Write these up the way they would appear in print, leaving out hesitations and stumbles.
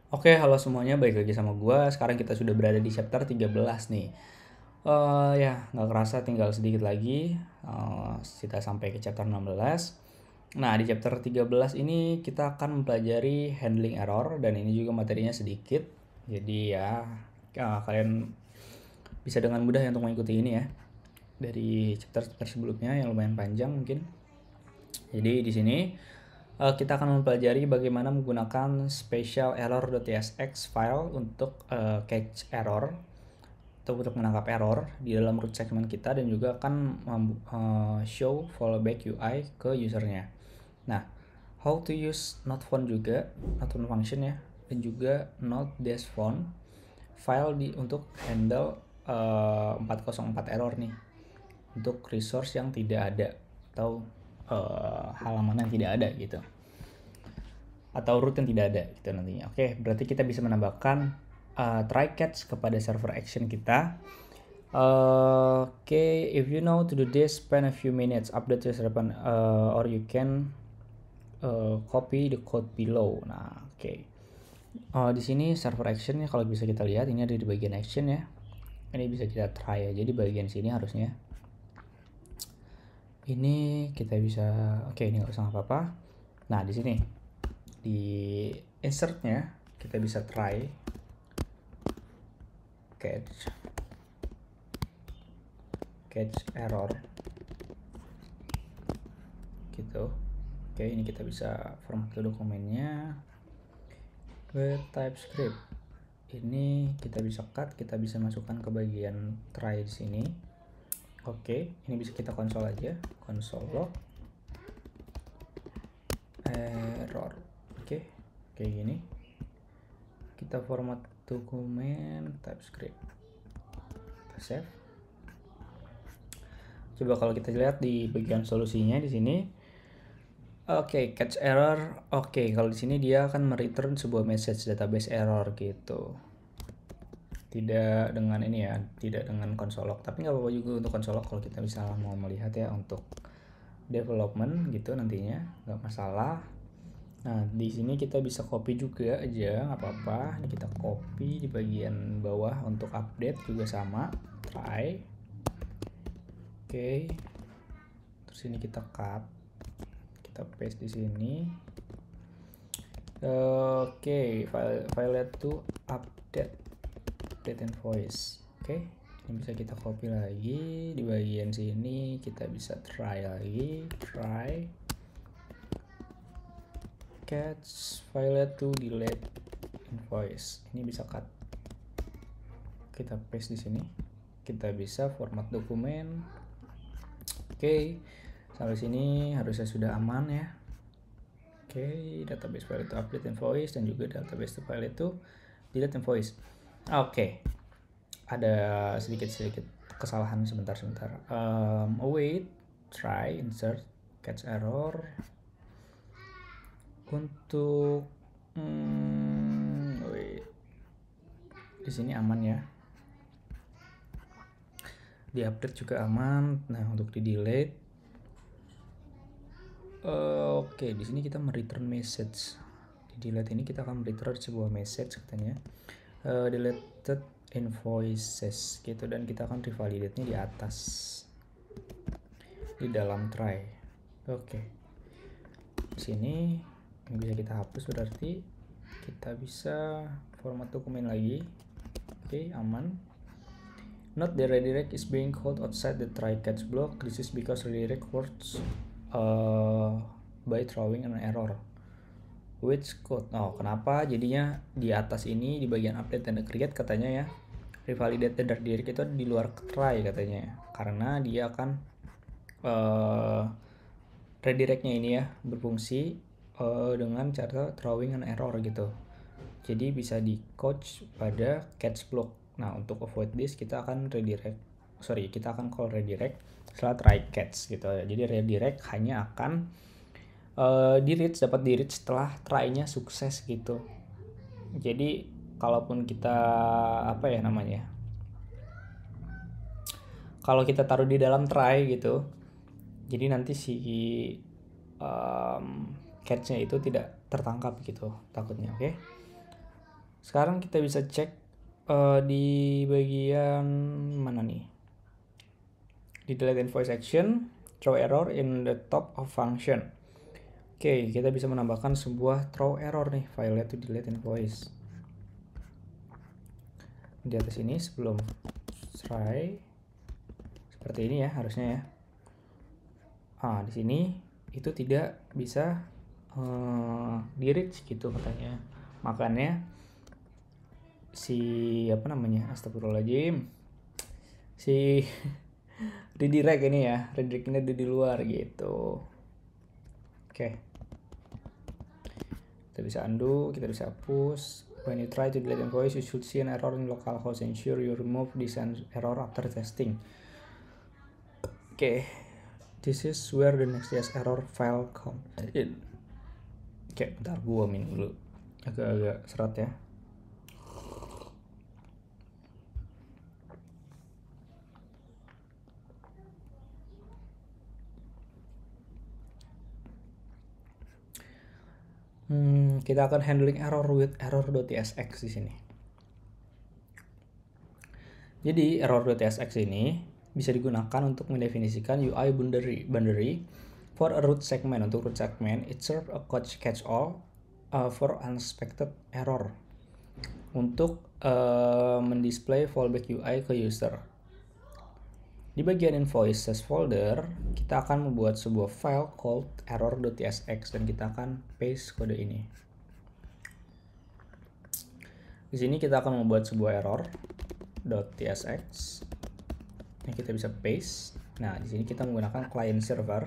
Oke, halo semuanya, balik lagi sama gua. Sekarang kita sudah berada di chapter 13 nih. Ya, nggak kerasa tinggal sedikit lagi. Kita sampai ke chapter 16. Nah, di chapter 13 ini kita akan mempelajari handling error, dan ini juga materinya sedikit. Jadi kalian bisa dengan mudah ya untuk mengikuti ini ya. Dari chapter sebelumnya yang lumayan panjang mungkin. Jadi di sini kita akan mempelajari bagaimana menggunakan special error.tsx file untuk catch error atau untuk menangkap error di dalam root segment kita, dan juga akan show fallback UI ke usernya. Nah, how to use not found juga, not found function ya, dan juga not dash found file untuk handle 404 error nih, untuk resource yang tidak ada atau halaman yang tidak ada gitu, atau root yang tidak ada gitu nantinya. Oke, berarti kita bisa menambahkan try catch kepada server action kita. Oke, if you know to do this, spend a few minutes, update your server, or you can copy the code below. Nah, oke. Di sini server actionnya kalau bisa kita lihat ini ada di bagian action ya. Ini bisa kita try aja di bagian sini harusnya. Ini kita bisa, oke, ini nggak usah apa-apa. Nah, di sini di insertnya kita bisa try catch error gitu. Oke, ini kita bisa format ke dokumennya with TypeScript. Ini kita bisa cut, kita bisa masukkan ke bagian try di sini. Oke, ini bisa kita konsol aja, console log error. Oke, kayak gini. Kita format dokumen TypeScript. Kita save. Coba kalau kita lihat di bagian solusinya di sini. Oke, catch error. Oke, kalau di sini dia akan mereturn sebuah message database error gitu. Tidak dengan ini ya, tidak dengan console log. Tapi nggak apa-apa juga untuk console log kalau kita misalnya mau melihat ya untuk development gitu nantinya, nggak masalah. Nah, di sini kita bisa copy juga aja, nggak apa-apa. Ini kita copy di bagian bawah untuk update juga sama. Try. Oke. Terus ini kita cut. Kita paste di sini. Oke, file to update invoice. Oke, ini bisa kita copy lagi di bagian sini. Kita bisa try lagi, try catch file to delete invoice. Ini bisa cut. Kita paste di sini. Kita bisa format dokumen. Oke, sampai sini harusnya sudah aman ya. Oke, database file itu update invoice, dan juga database file itu delete invoice. Oke, ada sedikit kesalahan sebentar. Wait, try, insert, catch error. Untuk wait, di sini aman ya. Di update juga aman. Nah, untuk di delete, oke, di sini kita mereturn message. Di delete ini kita akan return sebuah message katanya, deleted invoices gitu, dan kita akan revalidate-nya di atas di dalam try. Oke, di sini ini bisa kita hapus, berarti kita bisa format dokumen lagi. Oke, aman. Note the redirect is being called outside the try catch block. This is because redirect works by throwing an error. Which code? Oh, kenapa jadinya di atas ini di bagian update dan create katanya ya, revalidate dan redirect itu di luar try katanya, karena dia akan redirectnya ini ya berfungsi dengan cara throwing an error gitu. Jadi bisa di coach pada catch block. Nah, untuk avoid this kita akan call redirect setelah try catch gitu. Jadi redirect hanya akan dapat di reach setelah try-nya sukses gitu. Jadi kalaupun kita kalau kita taruh di dalam try gitu, jadi nanti si catch-nya itu tidak tertangkap gitu takutnya. Oke. Sekarang kita bisa cek di bagian mana nih? Di delete invoice action, throw error in the top of function. Oke, kita bisa menambahkan sebuah throw error nih, file to delete invoice. Di atas ini sebelum try seperti ini ya harusnya ya. Di sini itu tidak bisa di reach gitu katanya. Makanya astagfirullahaladzim, si redirect ini ya, redirectnya di luar gitu. Oke, kita bisa undo, kita bisa hapus. When you try to delete invoice, you should see an error in localhost. Ensure you remove this error after testing. Oke, this is where the next.js error file comes in. Oke, bentar gua minum dulu, agak-agak serat ya. Kita akan handling error with error.tsx di sini. Jadi error.tsx ini bisa digunakan untuk mendefinisikan UI boundary for a root segment. Untuk root segment, it serves a catch-all for unexpected error untuk mendisplay fallback UI ke user. Di bagian invoices folder, kita akan membuat sebuah file called error.tsx dan kita akan paste kode ini. Di sini kita akan membuat sebuah error.tsx. Ini kita bisa paste. Nah, di sini kita menggunakan client server,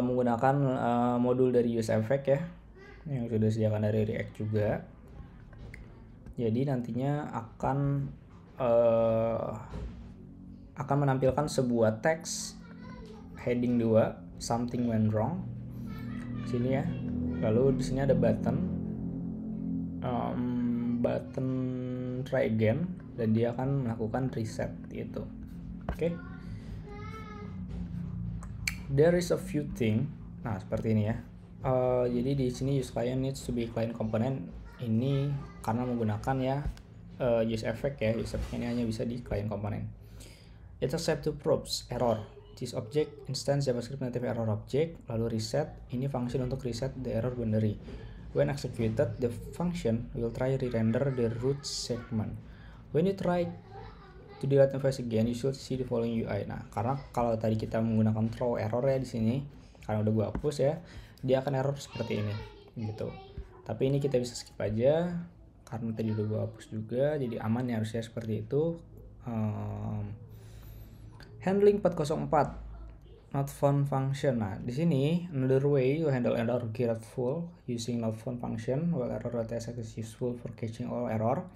menggunakan modul dari useEffect ya, yang sudah disediakan dari React juga. Jadi nantinya akan menampilkan sebuah teks heading 2 something went wrong sini ya. Lalu di sini ada button try again dan dia akan melakukan reset gitu. Oke. There is a few thing. Nah, seperti ini ya. Jadi di sini use client needs to be client component ini karena menggunakan ya useEffect ya. useEffect ini hanya bisa di client component. It accept to probes error. This object instance JavaScript native error object, lalu reset. Ini function untuk reset the error boundary. When executed, the function will try re-render the root segment. When you try to delete invoice again, you should see the following UI. Nah, karena kalau tadi kita menggunakan throw error ya di sini, karena udah gua hapus ya, dia akan error seperti ini, gitu. Tapi ini kita bisa skip aja, karena tadi udah gua hapus juga, jadi aman ya harusnya seperti itu. Handling 404 not found function. Nah, di sini another way to handle error grateful using not found function. While error.tsx is useful for catching all error,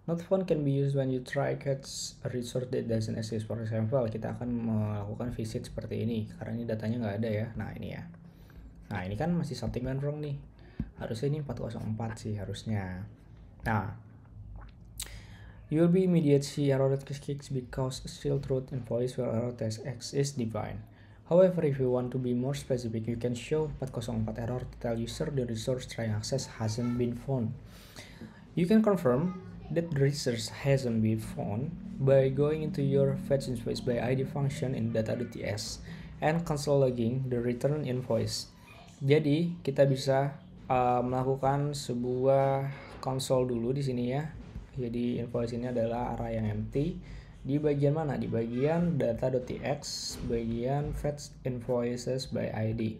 not found can be used when you try catch a resource that doesn't exist. For example, kita akan melakukan visit seperti ini karena ini datanya nggak ada ya. Nah, ini ya. Nah, ini kan masih something went wrong nih. Harusnya ini 404 sih harusnya. Nah, you will be immediate see error.tsx because still truth invoice where error.tsx is defined. However, if you want to be more specific, you can show 404 error to tell user the resource trying access hasn't been found. You can confirm that the resource hasn't been found by going into your fetch invoice by ID function in data.ts and console logging the return invoice. Jadi kita bisa melakukan sebuah console dulu di sini ya. Jadi invoice ini adalah array yang empty. Di bagian mana? Di bagian data.tx, bagian fetch invoices by ID.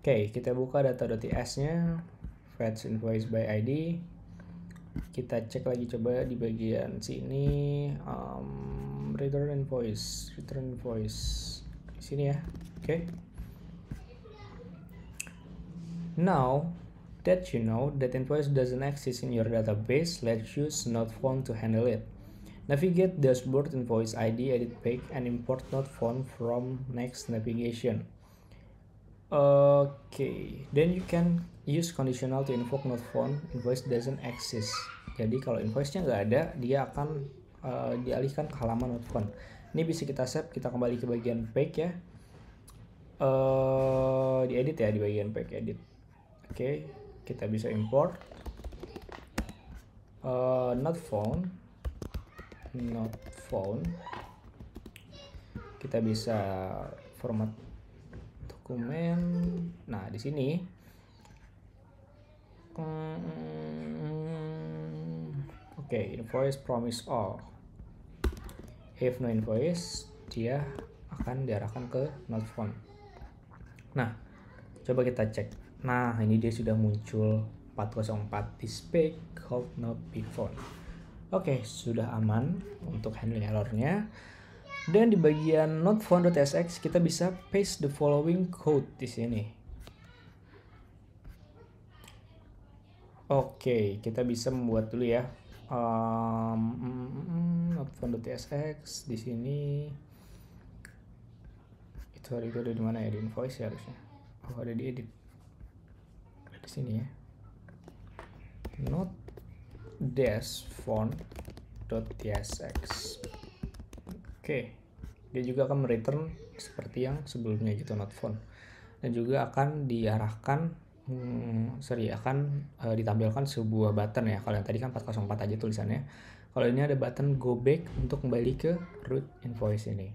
Oke, kita buka data.ts-nya, fetch invoice by ID. Kita cek lagi coba di bagian sini, return invoice di sini ya. Oke. Now that you know that invoice doesn't exist in your database, let's use not found to handle it. Navigate dashboard invoice ID, edit page, and import not found from next navigation. Okay, then you can use conditional to invoke not found invoice doesn't exist. Jadi kalau invoice-nya nggak ada, dia akan dialihkan ke halaman not found. Ini bisa kita save, kita kembali ke bagian page ya. Diedit ya di bagian page edit. Oke, kita bisa import. not found. Kita bisa format dokumen. Nah, di sini oke, invoice promise all. If no invoice, dia akan diarahkan ke not found. Nah, coba kita cek. Nah, ini dia sudah muncul 404 display could not be found. Oke, sudah aman untuk handling errornya. Dan di bagian not found.tsx kita bisa paste the following code di sini. Oke, kita bisa membuat dulu ya. Not found.tsx di sini. Itu ada di mana ya, di invoice ya harusnya. Oh, ada di edit. Ada di sini ya. Not found.tsx. Oke, dia juga akan return seperti yang sebelumnya gitu, not found. Dan juga akan diarahkan ditampilkan sebuah button ya. Kalau yang tadi kan 404 aja tulisannya. Kalau ini ada button go back untuk kembali ke root invoice ini.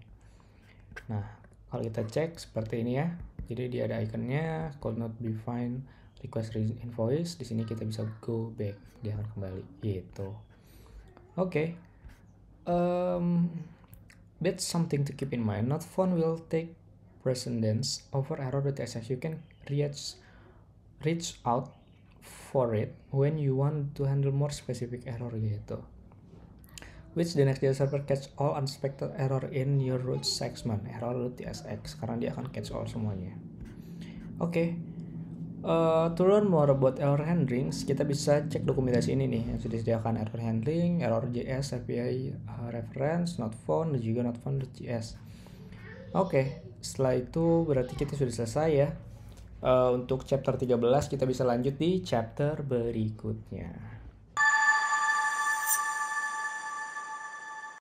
Nah, kalau kita cek seperti ini ya. Jadi dia ada ikonnya could not be find request invoice. Di sini kita bisa go back, dia akan kembali gitu. Oke. That's something to keep in mind. Not found will take precedence over error.tsx. You can reach out for it when you want to handle more specific error gitu. Which the Next.js server catch all unexpected error in your root segment, error.tsx, karena dia akan catch all semuanya. Oke. To learn more about error handling, kita bisa cek dokumentasi ini nih yang sudah disediakan. Error handling, error.js, API reference, not found, dan juga not found.js. Oke, setelah itu berarti kita sudah selesai ya. Untuk chapter 13 kita bisa lanjut di chapter berikutnya.